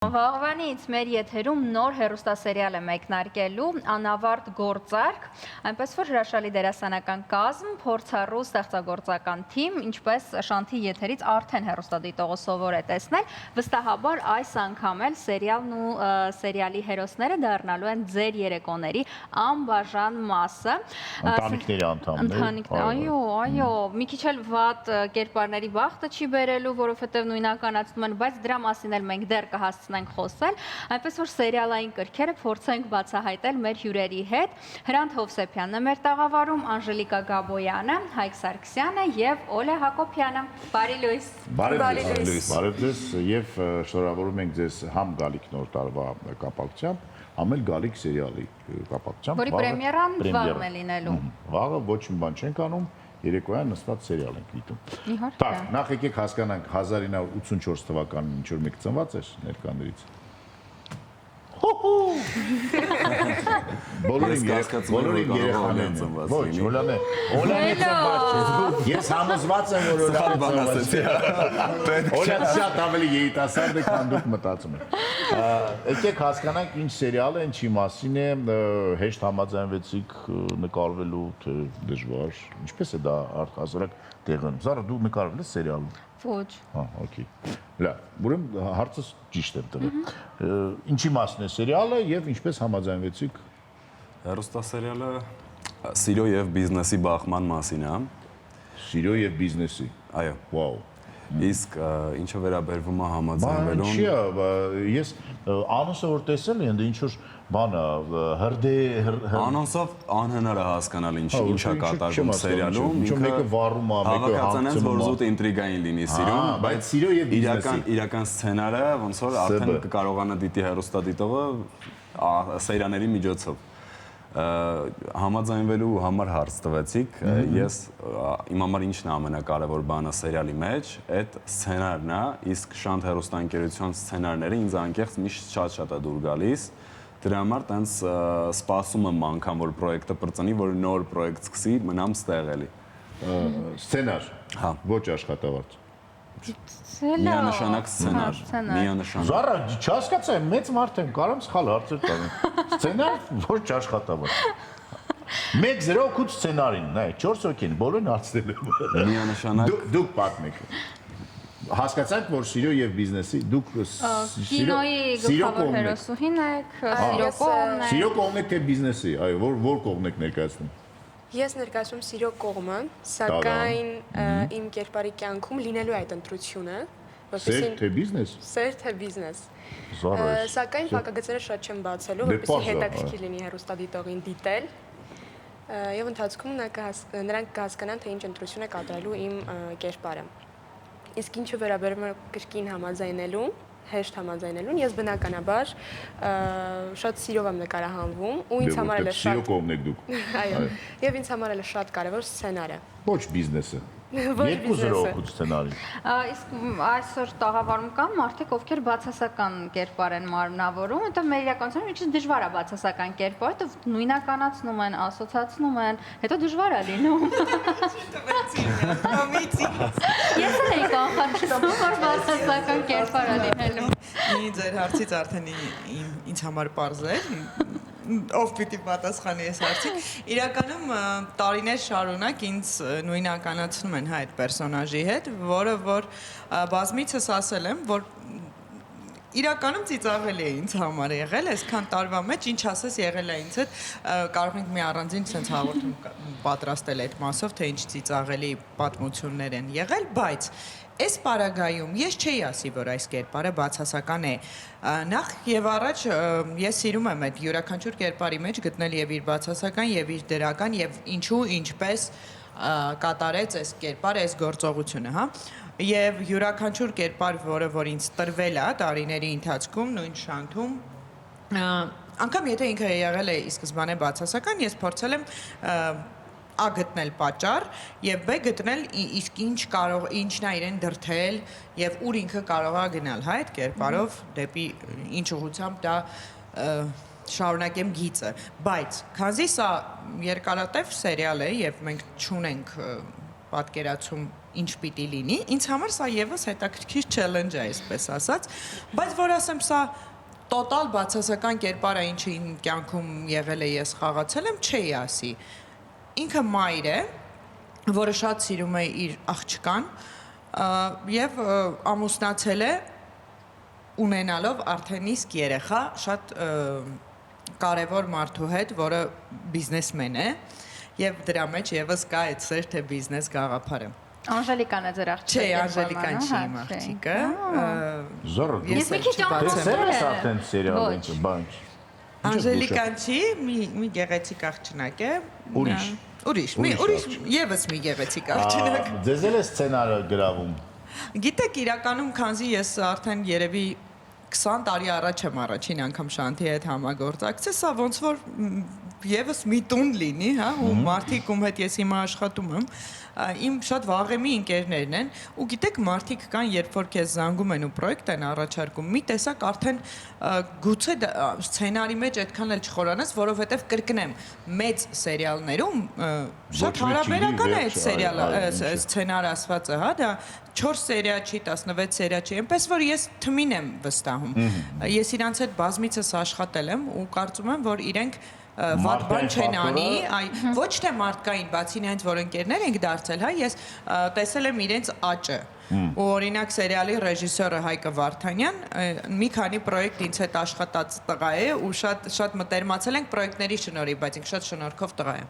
Վաղվանից մեր եթերում նոր հեռուստասերիալ է մեկնարկելու անավարտ գործարք, այնպես որ հրաշալի դերասանական կազմ, փորձառու ստեղծագործական թիմ, ինչպես Շանթի եթերից արդեն հեռուստադիտողը սովոր է տեսնել, վստահաբար այս անգամ էլ սերիալն ու սերիալի հերոսները դառնալու են ձեր երեկոների անբաժան մասը։ Ընտանիքների անդամներ։ Այո, մի քիչ էլ վատ կերպարների բախտը չի բերելու, որովհետև նույնականացնում են, բայց դրա մասին էլ մենք դեռ կհասցնենք խոսել, այնպես որ սերիալային կրքերը փորձենք բացահայտել մեր հյուրերի հետ։ Հրանտ Հովսեփյանն է մեր տաղավարում, Անժելիկա Գաբոյանը, Հայկ Սարգսյանը եւ Օլե Հակոբյանը։ Բարի լույս։ Բարև ձեզ եւ շնորհավորում ենք ձեզ համ գալիք նոր տարվա կապակցությամբ, համ էլ գալիք սերիալի կապակցությամբ։ Որի պրեմիերան վաղ է լինելու։ Վաղը ոչ մի բան չենք անում, երեկոյան նստած սերիալ ենք դիտում։ Իհարկե։ Так, նախ եկեք հասկանանք 1984 թվականին ինչ որ մեկ ծնված էր ներկաներից։ Բոլորին երեխաներն են։ Ոչ, Օլանը ծնված։ Ես համոզված եմ, որ Օլանը ծնված է։ Օլան շատ ավելի երիտասարդ է, քան դուք մտածում եք։ Եկեք հասկանանք ինչ սերիալ է, ինչի մասին է, հեշտ համաձայնվեցիք նկարվելու, թե դժվար։ Ինչպես է դա առհասարակ տեղն։ Զարա դու նկարվել ես սերիալում։ Ոչ։ Հա, օքեյ։ Լավ, ուրեմն հարցս ճիշտ եմ տվել։ Ինչի մասն է սերիալը եւ ինչպես համաձայնվեցիք։ Հեռուստասերիալը սիրո եւ բիզնեսի բախման մասին է։ Սիրո եւ բիզնեսի։ Այո։ Վաու։ Իսկ ինչը վերաբերվում է համաձայնվելուն։ Չի, ես անոնսը որ տեսել եմ, ինչ որ բան հրդե անոնսով անհնար է հասկանալ ինչա կատարվում սերիալում, մեկը վառում է, մեկը հանգցնես որ զուտ ինտրիգային լինի սիրուն, բայց սիրո եւ բիզնեսի իրական սցենարը ոնց որ արդեն կկարողանա դիտի հեռուստադիտողը սերիաների միջոցով համաձայնվելու համար հարց տվեցիք, ես իմ համար ինչն է ամենակարևոր բանը սերիալի մեջ, այդ սցենարն է, իսկ Շանթ հեռուստաընկերության սցենարները ինձ անկեղծ միշտ շատ է դուր գալիս, դրա համար տենց սպասում եմ անգամ, որ պրոյեկտը պրծնի, որ նոր պրոյեկտ սկսի, մնամ ստեղ էլի։ Սցենար, ոչ աշխատավարձ։ Միանշանակ սցենար, միանշանակ։ Զարա, չհասկացա, մեծ մարդ եմ, կարամ սխալ հարցեր տանեմ։ Սցենար, ոչ աշխատավարձ։ 1-0 8 սցենարին, նայ, 4 հոգին, բոլորն հարցնել եմ։ Միանշանակ։ Դուք պատմեք։ Հասկացանք, որ սիրո եւ բիզնեսի դուք կինոյի գլխավոր հերոսուհին եք, սիրո կողմն եք։ Սիրո կողմն եք թե բիզնեսի, այո, որ կողմն եք ներկայացնում։ Ես ներկայացնում սիրո կողմը, սակայն իմ կերպարի կյանքում լինելու այդ ընտրությունը, Սեր թե բիզնես։ Սեր թե բիզնես։ Սակայն փակագծերը շատ չեմ բացելու, որպեսզի հետաքրքիր լինի հեռուստադիտողին դիտել։ Եվ ընթացքում նրանք կհասկանան, թե ինչ ընտրություն է կատարելու իմ կերպարը։ Իսկ ինչը վերաբերում է կրկին համաձայնելուն, հեշտ համաձայնելուն, ես բնականաբար շատ սիրով եմ նկարահանվում ու ինձ համար էլ է շատ սիրո կողմն եք դուք։ Այո, եւ ինձ համար էլ է շատ կարեւոր սցենարը։ Ոչ բիզնեսը։ 2-0 սցենարի։ Իսկ այսօր տաղավարում կան մարդիկ, ովքեր բացասական կերպար են մարմնավորում, հետո մեր իրականությունում մի քիչ դժվար է բացասական կերպար, հետո նույնականացնում են, ասոցացնում են, հետո դժվար է լինում։ Ես էի կանխատեսում, որ բացասական կերպար է լինելու։ Ձեր հարցից արդեն ինձ համար պարզ է, ով պիտի պատասխանի այս հարցին։ Իրականում տարիներ շարունակ ինձ նույնականացնում են այդ պերսոնաժի հետ, որը որ բազմիցս ասել եմ, որ իրականում ծիծաղելի է ինձ համար եղել, այսքան տարվա մեջ ինչ ասես եղել է ինձ հետ, կարող ենք մի առանձին sense հաղորդում պատրաստել այդ մասով, թե ինչ ծիծաղելի պատմություններ են եղել, բայց այս պարագայում ես չէի ասի, որ այս կերպարը բացասական է։ Նախ եւ առաջ ես սիրում եմ այդ յուրաքանչյուր կերպարի մեջ գտնել եւ իր բացասական եւ իր դրական եւ ինչու ինչպես կատարեց այս կերպարը, այս գործողությունը, հա։ Եվ յուրաքանչյուր կերպար, որը որ ինձ տրվել է տարիների ընթացքում, նույն Շանթում, անգամ եթե ինքը եղել է ի սկզբանե բացասական, ես փորձել եմ A գտնել պատճառ եւ B գտնել իսկ ինչն է իրեն դրթել եւ ուր ինքը կարող է գնալ, հա, այդ կերպարով դեպի ինչ ուղղությամբ դա շարունակեմ գիծը, բայց քանզի սա երկարատև սերիալ է եւ մենք չունենք պատկերացում ինչ պիտի լինի, ինձ համար սա եւս հետաքրքիր challenge է, այսպես ասած, բայց որ ասեմ սա տոտալ բացասական կերպար է, ինչը իմ կյանքում եղել է, ես խաղացել եմ, չի ասի։ Ինքը մայր է, որը շատ սիրում է իր աղջկան եւ ամուսնացել է ունենալով արդեն իսկ երեխա շատ կարևոր մարդու հետ, որը բիզնեսմեն է եւ դրա մեջ եւս կա այդ սեր թե բիզնես գաղափարը։ Անժելիկան է ձեր աղջիկը։ Չէ, Անժելիկան չի իմ աղջիկը։ Զորը։ Ես մի քիչ Տեսել ես արդեն սերիալը բան։ Անժելիկան չի, մի գեղեցիկ աղջնակ է։ Ուրիշ, եւս մի գեղեցիկ աղջնակ։ Ձեզ էլ է սցենարը գրավում։ Գիտեք, իրականում քանզի ես արդեն երևի 20 տարի առաջ եմ առաջին անգամ Շանթի հետ համագործակցել, սա ոնց որ եւս մի տուն լինի, հա, ու մարդիկ ում հետ ես հիմա աշխատում եմ, իմ շատ վաղեմի ընկերներն են, ու գիտեք, մարդիկ կան, երբ որ քեզ զանգում են ու պրոյեկտ են առաջարկում, մի տեսակ արդեն գուցե սցենարի մեջ այդքան էլ չխորանաս, որովհետեւ կրկնեմ, մեծ սերիալներում շատ հարաբերական է այդ սերիալը, սցենար ասվածը, հա, դա 4 սերիա չի, 16 սերիա չի, այնպես որ ես թմին եմ վստահում։ Ես իրանց հետ բազմիցս աշխատել եմ ու կարծում եմ, որ իրենք վատ բան չեն անի, ոչ թե մարդկային, բացի նրանից, որ ընկերներ ենք դարձել, հա, ես տեսել եմ իրենց աճը։ Ու օրինակ սերիալի ռեժիսորը Հայկը Վարդանյան մի քանի պրոյեկտ ինձ հետ աշխատած տղա է ու շատ մտերմացել ենք պրոյեկտների շնորհիվ, բայց ինքը շատ շնորհքով տղա է։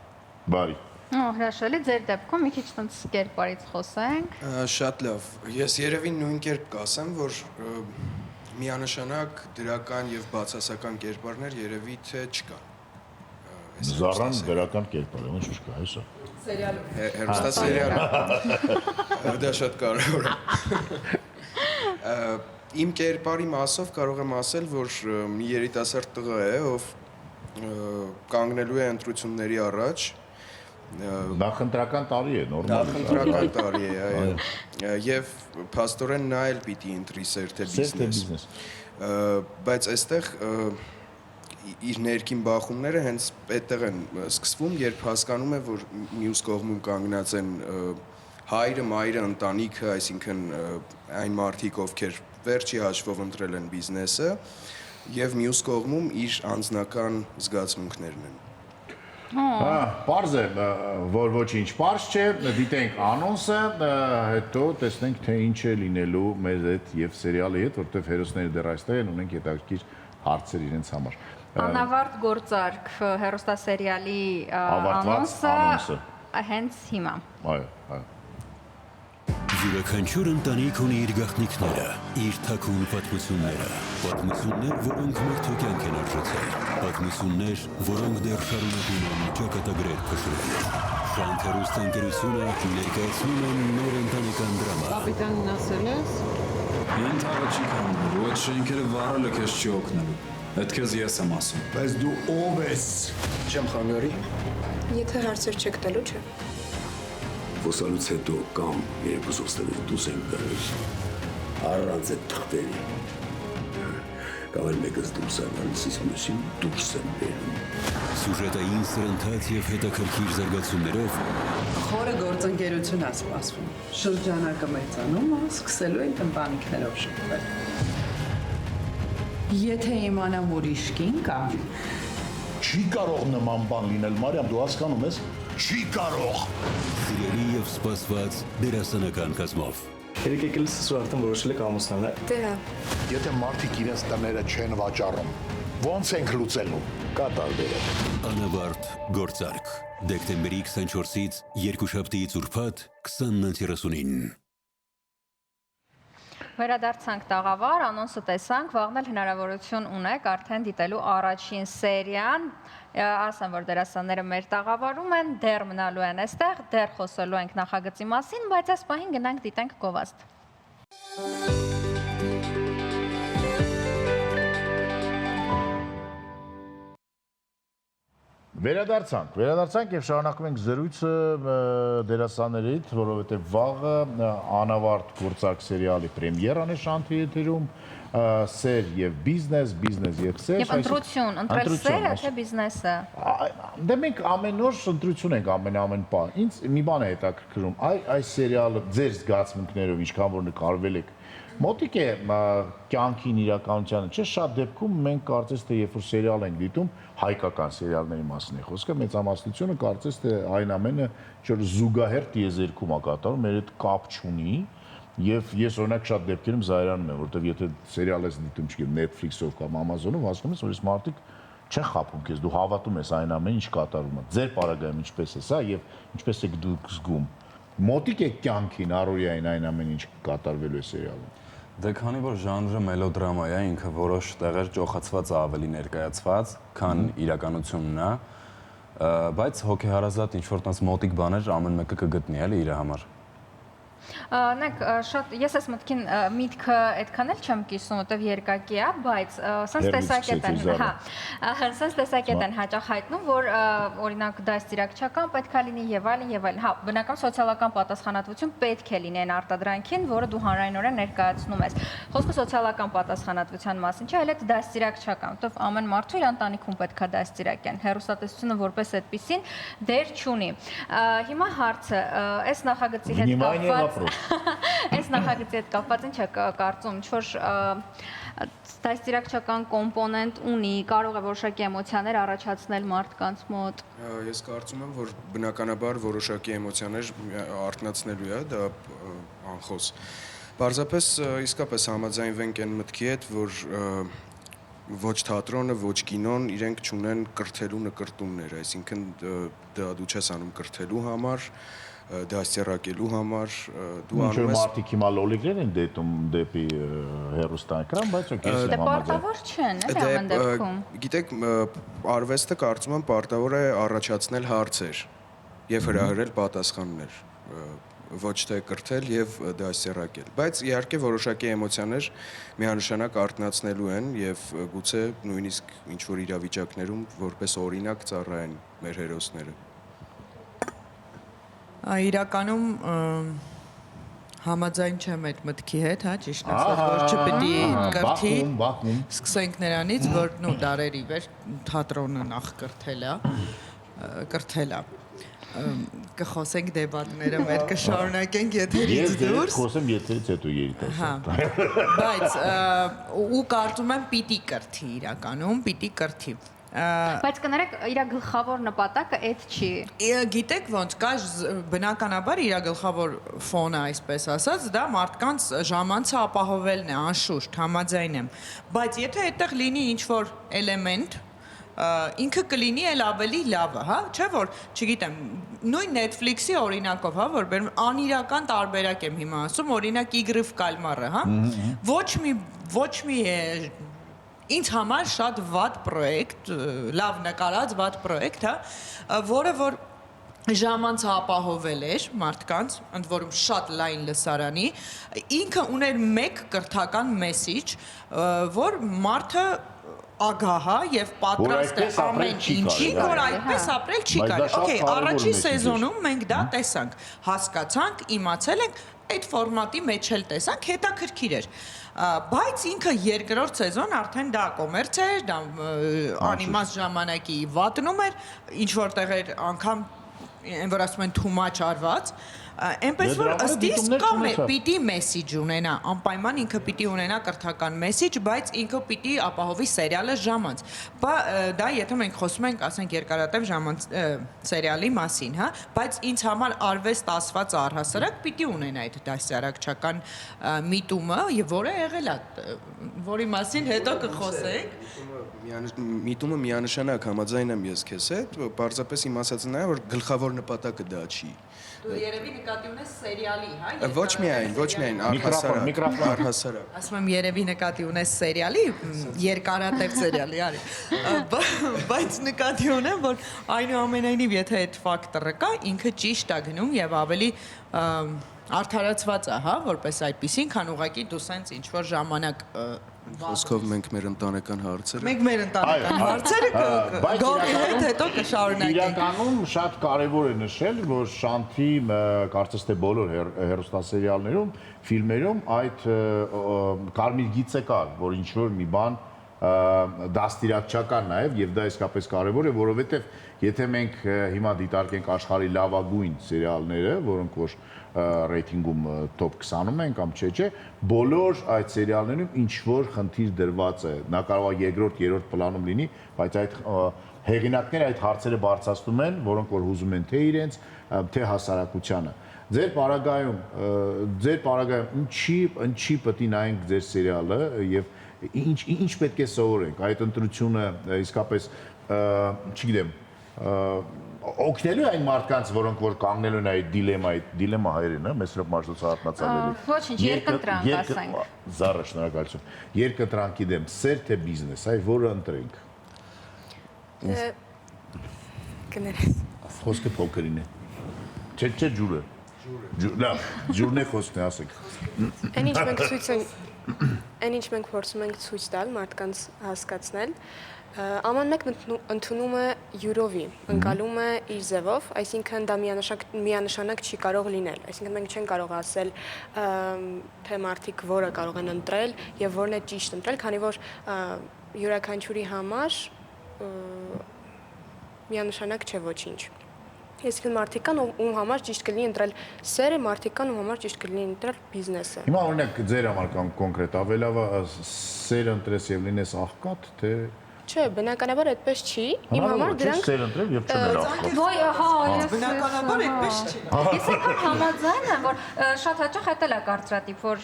Բարի։ Հրաշալի, ձեր դեպքում մի քիչ տենց կերպարից խոսենք։ Շատ լավ։ Ես երևի նույն կերպ կասեմ, որ միանշանակ դրական եւ բացասական կերպարներ երևի թե չկան։ Զառան դրական կերպար է, ոնց չկա, հեսա։ Հեռուստասերիալը։ Դա շատ կարևոր է։ Իմ կերպարի մասով կարող եմ ասել, որ մի երիտասարդ տղա է, ով կանգնելու է ընտրությունների առաջ։ Նախընտրական տարի է, նորմալ։ Նախընտրական տարի է, այո։ Եվ փաստորեն նա էլ պիտի ընտրի սեր թե բիզնես։ Բայց այստեղ իր ներքին բախումները հենց այդտեղ են սկսվում, երբ հասկանում է, որ մյուս կողմում կանգնած են հայրը, մայրը, ընտանիքը, այսինքն այն մարդիկ, ովքեր վերջի հաշվով ընտրել են բիզնեսը, եւ մյուս կողմում իր անձնական զգացմունքներն են։ Պարզ է, որ ոչինչ պարզ չէ, դիտենք անոնսը, հետո տեսնենք, թե ինչ է լինելու մեզ հետ եւ սերիալի հետ, որտեղ հերոսները դեռ այստեղ են, ունենք հետաքրքիր հարցեր իրենց համար։ Անավարտ գործարք հեռուստասերիալի անոնսը հենց հիմա։ Այո, այո։ Յուրաքանչյուր ընտանիք ունի իր գաղտնիքները, իր թաքուն պատմությունները, որոնք մարդու կյանք են արժեցել, պատմություններ, որոնք դեռ շարունակում են ճակատագրեր փշրել։ Շանթ հեռուստաընկերությունը ներկայացնում է նոր ընտանեկան դրամա։ Կապիտանին ասել ես։ Ինձ առաջի կանում, ոչ շենքերը վառելը քեզ չի օգնելու։ Այդ քեզ ես եմ ասում։ Բայց դու ով ես։ Չեմ խանգարի։ Եթե հարցեր չեք տալու, չէ։ Խոսալուց հետո կամ երկուսովստեղից դուրս ենք գալիս, առանց այդ թղթերի, կամ էլ մեկս դուրս է գալիս, իսկ մյուսին դուրս են բերում։ Սյուժետային սրընթաց և հետաքրքիր զարգացումներով Խորը գործընկերություն է սպասվում։ Շրջանակը մեծանում է, սկսելու ենք ընտանիքներով շփվել։ Եթե իմանամ ուրիշ կին կա, Չի կարող նման բան լինել, Մարիամ, դու հասկանում ես։ Չի կարող։ սիրելի և սպասված դերասանական կազմով։ Երեք եկել ես ու արդեն որոշել եք ամուսնանալ։ Դե հա։ Եթե մարդիկ իրենց տները չեն վաճառում, ո՞նց ենք լուծելու։ Կա տարբերակ։ Անավարտ գործարք։ Դեկտեմբերի 24-ից երկուշաբթիից ուրբաթ 20:30-ին։ Վերադարձանք տաղավար, անոնսը տեսանք, վաղն էլ հնարավորություն ունեք արդեն դիտելու առաջին սերիան, ասեմ, որ դերասանները մեր տաղավարում են, դեռ մնալու են այստեղ, դեռ խոսելու ենք նախագծի մասին, բայց այս պահին գնանք դիտենք գովազդ։ Վերադարձանք եւ շարունակում ենք զրույցը դերասաններից, որովհետեւ վաղը անավարտ գործարք սերիալի պրեմիերան է Շանթի եթերում, սեր եւ բիզնես, բիզնես եւ սեր։ Եվ ընտրություն, ընտրել սերը թե բիզնեսը։ Դե մենք ամեն օր ընտրություն ենք ամեն բան։ Ինձ մի բան է հետաքրքրում, այս սերիալը ձեր զգացմունքներով ինչքան որ նկարվել եք մոտիկ է կյանքին իրականությանը, չէ՞ շատ դեպքում մենք կարծես թե երբ որ սերիալ ենք դիտում, հայկական սերիալների մասին է խոսքը, մեծամասնությունը կարծես թե այն ամենը չէ՞ զուգահեռ տիեզերքում է կատարում, մեր հետ կապ չունի, եւ ես օրինակ շատ դեպքերում զայրանում եմ, որովհետեւ եթե սերիալ ես դիտում, չգիտեմ, Netflix-ով կամ Amazon-ով, հասնում ես, որ այս մարդիկ չեն խաբում քեզ, դու հավատում ես այն ամենին, ինչ կատարում է։ Ձեր պարագայում ինչպես է սա եւ ինչպես եք դուք զգում։ Մոտիկ է կյանքին, առօրյային այն ամենին, ինչ կատարվելու է սերիալում։ Դե քանի որ ժանրը մելոդրամա է, ինքը որոշ տեղեր ճոխացված է ավելի ներկայացված, քան իրականությունն է, բայց հոգեհարազատ ինչ-որ տես մոտիկ բաներ ամեն մեկը կգտնի էլի իր համար։ Նայեք, շատ ես այս միտքը այդքան էլ չեմ կիսում, որտեվ երկակի է, բայց սենց տեսակետ են հաճախ հայտնում, որ օրինակ դաստիարակչական պետք է լինի եւ այլն, հա, բնական սոցիալական պատասխանատվություն պետք է լինեն արտադրանքին, որը դու հանրայնորեն ներկայացնում ես։ Խոսքը սոցիալական պատասխանատվության մասին չէ, այլ այդ դաստիարակչական, որտեվ ամեն մարդու իր ընտանիքում պետք է դաստիարակեն։ Հեռուստատեսությունը որպես այդպեսին դեր չունի։ Հիմա հարցը, այս նախագծի հետ Այս նախագծի հետ կապված ինչ է կարծում, ինչ-որ դաստիարակչական կոմպոնենտ ունի, կարող է որոշակի էմոցիաներ առաջացնել մարդկանց մոտ։ Ես կարծում եմ, որ բնականաբար որոշակի էմոցիաներ արթնացնելու է, դա անխոս։ Պարզապես իսկապես համաձայնվենք այն մտքի հետ, որ ոչ թատրոնը, ոչ կինոն իրենք չունեն կրթելու նկրտումներ, այսինքն դա դու չես անում կրթելու համար, դաստիարակելու համար դու անում ես մարդիկ հիմա լոլիկներ են դետում դեպի հեռուստաէկրան, բայց օքեյ, դե պարտավոր չեն, էլի ամեն դեպքում։ Գիտեք, արվեստը կարծում եմ պարտավոր է առաջացնել հարցեր եւ հրահրել պատասխաններ, ոչ թե կրթել եւ դաստիարակել, բայց իհարկե որոշակի էմոցիաներ միանշանակ արթնացնելու են եւ գուցե նույնիսկ ինչ որ իրավիճակներում որպես օրինակ ծառայեն մեր հերոսները։ Իրականում համաձայն չեմ այդ մտքի հետ, հա, ճիշտ ասած, որ չպետք է կրթի։ Սկսենք նրանից, որ նո դարերի վեր թատրոնը նախ կրթել է։ Կխոսենք դեբատները մեր կշարունակենք եթերից դուրս։ Ես խոսեմ եթերից հետո երիտասարդ։ Բայց ու կարծում եմ պիտի կրթի իրականում, պիտի կրթի։ Բայց կներեք, իր գլխավոր նպատակը այդ չի։ Գիտեք ոնց կա բնականաբար իր գլխավոր ֆոնը, այսպես ասած, դա մարդկանց ժամանցը ապահովելն է, անշուշտ, համաձայն եմ։ Բայց եթե այդտեղ լինի ինչ-որ էլեմենտ, ինքը կլինի էլ ավելի լավը, հա, չէ՞ որ, չգիտեմ, նույն Netflix-ի օրինակով, հա, որ բերում անիրական տարբերակ եմ հիմա ասում, օրինակ Իգրիվ կալմարը, հա, ոչ մի ինձ համար շատ վատ պրոյեկտ, լավ նկարած վատ պրոյեկտ, հա, որը որ ժամանցը ապահովել էր մարդկանց, ընդ որում շատ լայն լսարանի, ինքը ուներ մեկ կրթական մեսիջ, որ մարդը ագահա եւ պատրաստ է ամեն ինչին, որ այդպես ապրել չի կարելի։ Okay, առաջին սեզոնում մենք դա տեսանք, հասկացանք, իմացել ենք, այդ ֆորմատի մեջ էլ տեսանք, հետաքրքիր էր։ Բայց ինքը երկրորդ սեզոն արդեն դա կոմերց էր, դա անիմաստ ժամանակի վատնում էր, ինչ որտեղ էր անգամ այն որ ասում են too much արված, այնպես որ ըստ իս կամ պիտի մեսիջ ունենա, անպայման ինքը պիտի ունենա կրթական մեսիջ, բայց ինքը պիտի ապահովի սերիալը ժամանց։ Դա եթե մենք խոսում ենք, ասենք երկարատև ժամանց սերիալի մասին, հա, բայց ինձ համար արվեստ ասված առհասարակ պիտի ունենա այդ դաստիարակչական միտումը, եւ որը եղել է, որի մասին հետո կխոսենք։ Միտումը միանշանակ համաձայն եմ ես քեզ հետ, պարզապես իմ ասածն է, որ գլխավոր նպատակը դա չի։ Դու երևի նկատի ունես սերիալի, հա? Ոչ միայն, առհասարակ։ Ասում եմ երևի նկատի ունես սերիալի, երկարատև սերիալի, արի։ Բայց նկատի ունեմ, որ այնուամենայնիվ եթե այդ ֆակտորը կա, ինքը ճիշտ է գնում եւ ավելի արդարացված է, հա, որպես այդպեսին, քան ուղղակի դու սենց ինչ որ ժամանակ Խոսքով մենք մեր ընտանեկան հարցերը։ Մենք մեր ընտանեկան հարցերը գողի հետ հետո կշարունակենք։ Իրականում շատ կարևոր է նշել, որ Շանթի կարծես թե բոլոր հեռուստասերիալներում, ֆիլմերում այդ կարմիր գիծը կար, որ ինչ որ մի բան դաստիարակչական նաև եւ դա իսկապես կարևոր է, որովհետեւ եթե մենք հիմա դիտարկենք աշխարհի լավագույն սերիալները, որոնք որ ռեյթինգում top 20-ում են կամ չէ, բոլոր այդ սերիալներում ինչ որ խնդիր դրված է։ Նա կարող է երկրորդ, երրորդ պլանում լինի, բայց այդ հեղինակները այդ հարցերը բարձրացնում են, որոնք որ հուզում են թե իրենց, թե հասարակությանը։ Ձեր պարագայում ինչի պետք է նայենք ձեր սերիալը եւ ինչ պետք է սովորենք, այդ ընտրությունը իսկապես, չգիտեմ, օգնելու այն մարդկանց, որոնք որ կանգնելու են այդ դիլեմա հայերեն, Մեսրոպ Մաշտոցարատնացալելի։ Ոչինչ, երկընտրանք ասենք։ Զառա, շնորհակալություն։ Երկընտրանքի դեմ սեր թե բիզնես, այ որը ընտրենք։ Կներես։ Խոսքը փոքրին է։ Չէ, ջուրը։ Լավ, ջուրն է խոսքն է, ասեք։ Այն ինչ մենք փորձում ենք ցույց տալ մարդկանց հասկացնել, աման մեկն ընդունում է յուրովի, ընկալում է իր ձևով, այսինքն դա միանշանակ չի կարող լինել, այսինքն մենք չենք կարող ասել, թե մարդիկ որը կարող են ընտրել եւ որն է ճիշտ ընտրել, քանի որ յուրաքանչյուրի համար միանշանակ չէ ոչինչ։ Այսինքն մարդիկ կան, ում համար ճիշտ կլինի ընտրել սերը, մարդիկ կան, ում համար ճիշտ կլինի ընտրել բիզնեսը։ Հիմա օրինակ ձեր համար կամ կոնկրետ ավելավա սեր ընտրես եւ լինես աղքատ, թե Չէ, բնականաբար այդպես չի։ Իմ համար դրանք սեր ընտրել եւ չնել աղքատ։ Ոյ, ես Բնականաբար այդպես չի։ Ես անգամ համաձայն եմ, որ շատ հաճախ այդ էլ է կարծրատիպ, որ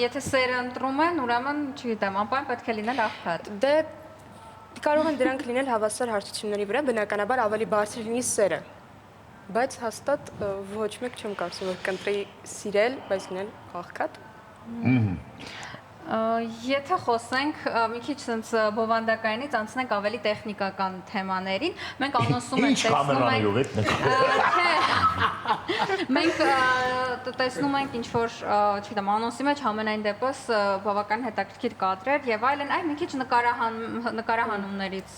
եթե սերը ընտրում են, ուրեմն, չգիտեմ, անպայման պետք է լինել աղքատ։ Դե կարող են դրանք լինել հավասար հարցությունների վրա, բնականաբար ավելի բարձր լինի սերը։ Բայց հաստատ ոչ մեկ չեմ կարծում, որ կընտրի սիրել, բայց լինել աղքատ։ Եթե խոսենք մի քիչ sense բովանդակայինից անցնենք ավելի տեխնիկական թեմաներին, մենք անոնսում ենք մենք տեսնում ենք ինչ որ, չգիտեմ, անոնսի մեջ ամենայն դեպս բավական հետաքրքիր կադրեր եւ այլն, այ մի քիչ նկարահանումներից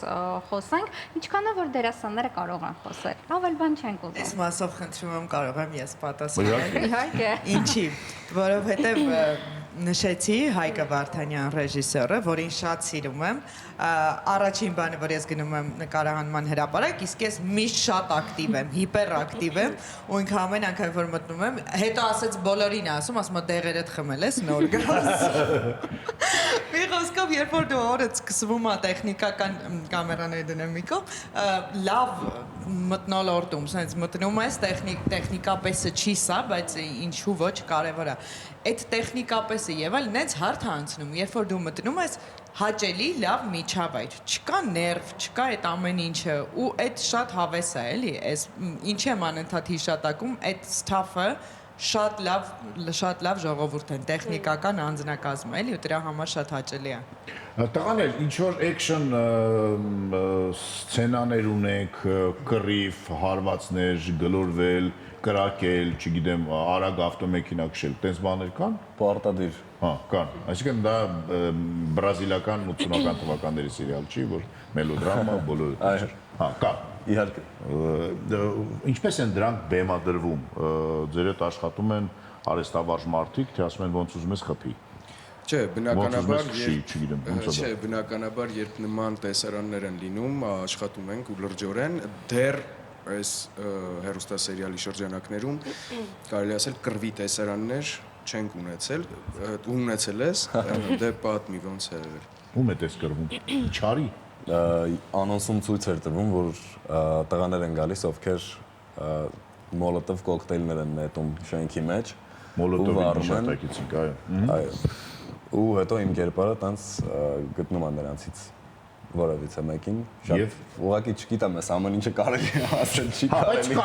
խոսենք, ինչքանով որ դերասանները կարող են խոսել։ Ավել բան չենք ուզում։ Այս մասով խնդրում եմ կարող եմ ես պատասխանել։ Իհարկե։ Ինչի, որովհետեւ նշեցի Հայկը Վարդանյան ռեժիսորը, որին շատ սիրում եմ, առաջին բանը, որ ես գնում եմ նկարահանման հրապարակ, իսկ ես միշտ շատ ակտիվ եմ, հիպերակտիվ եմ, ու ինքը ամեն անգամ որ մտնում եմ, հետո ասեց բոլորին ասում դեղերդ խմել ես, նոր գաս։ Մի խոսքով, երբ որ դու օրդ սկսվում է տեխնիկական կամերաների դինամիկով, լավ մտնոլորտում, sense մտնում ես տեխնիկապես չի սա, բայց ինչու ոչ կարևոր է։ Այդ տեխնիկապես եւ այլ նենց հարթ անցնում, երբ որ դու մտնում ես հաճելի լավ միջավայր, չկա ներվ, չկա այդ ամեն ինչը ու այդ շատ հավես է, էլի, այս ինչ եմ անընդհատ հիշատակում, այդ stuff-ը շատ լավ ժողովուրդ են, տեխնիկական անձնակազմ, էլի, ու դրա համար շատ հաճելի է։ Տղաներ, ինչ որ action սցենաներ ունեք, կռիվ, հարվածներ, գլորվել, կրակել, չգիտեմ, արագ ավտոմեքենա քշել, տես բաներ կան։ Պարտադիր։ Հա, կան։ Այսինքն դա բրազիլական 80-ական թվականների սերիալ չի, որ մելոդրամա, բոլորը։ Հա, կա։ Իհարկե։ Ինչպես են դրանք բեմադրվում։ Ձեր հետ աշխատում են արհեստավարժ մարդիկ, թե ասում են ոնց ուզում ես խփի։ Չէ, բնականաբար, երբ նման տեսարաններ են լինում, աշխատում ենք ու լրջորեն, դեռ այս հեռուստասերիալի շրջանակներում կարելի ասել կռվի տեսարաններ չենք ունեցել, ունեցել ես, դե պատմի ոնց է եղել։ Ում է տես կռվում։ Չարի։ Անոնսում ցույց էր տրվում, որ տղաներ են գալիս, ովքեր մոլոտով կոկտեյլներ են նետում շենքի մեջ։ Մոլոտովի նշանակիցիկ, այո։ Ու հետո իմ կերպարը տանց գտնում է նրանցից որևիցե մեկին, շատ ուղղակի չգիտեմ, ես ամեն ինչը կարելի է ասել, չի կարելի։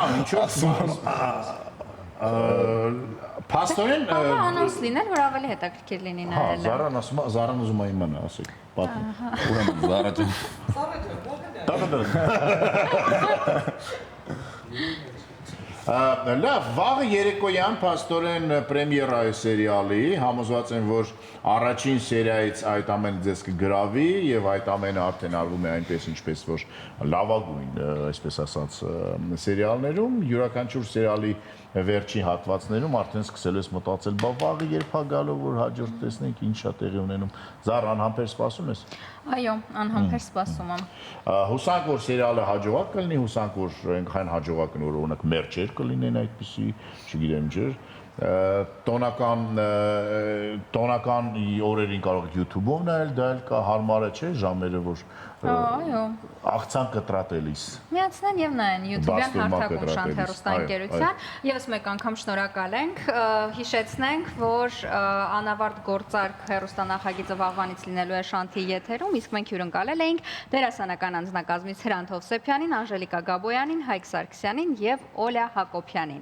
Փաստորեն անոնս լինել, որ ավելի հետաքրքիր լինի նայելը։ Զարան ասում է, Զարան ուզում է իմանա, ասեք, պատմի։ Ուրեմն Զարա ջան։ Լավ, վաղը երեկոյան փաստորեն պրեմիերա է սերիալի, համոզված եմ, որ առաջին սերիայից այդ ամենը ձեզ կգրավի եւ այդ ամենը արդեն արվում է այնպես ինչպես որ լավագույն, այսպես ասած, սերիալներում, յուրաքանչյուր սերիալի վերջի հատվածներում արդեն սկսել ես մտածել, բա վաղը երբ է գալու, որ հաջորդ տեսնենք ինչա տեղի ունենում։ Զար անհամբեր սպասում ես։ Այո, անհամբեր սպասում եմ։ Հուսանք որ սերիալը հաջողակ կլինի, հուսանք որ այնքան հաջողակ են որ օրինակ մերճեր կլինեն այդպիսի, չգիտեմ ջեր, տոնական օրերին կարող եք YouTube-ով նայել, դա էլ կա հարմար է, չէ՞, ժամերը որ Այո։ աղցան կտրատելիս։ Միացնեն եւ նայեն YouTube-յան հարթակում Շանթ հեռուստաընկերության։ Եվս մեկ անգամ շնորհակալ ենք։ Հիշեցնենք, որ անավարտ գործարք հեռուստանախագիծը վաղվանից լինելու է Շանթի եթերում, իսկ մենք հյուրընկալել էինք դերասանական անձնակազմից Հրանտ Հովսեփյանին, Անժելիկա Գաբոյանին, Հայկ Սարգսյանին եւ Օլյա Հակոբյանին։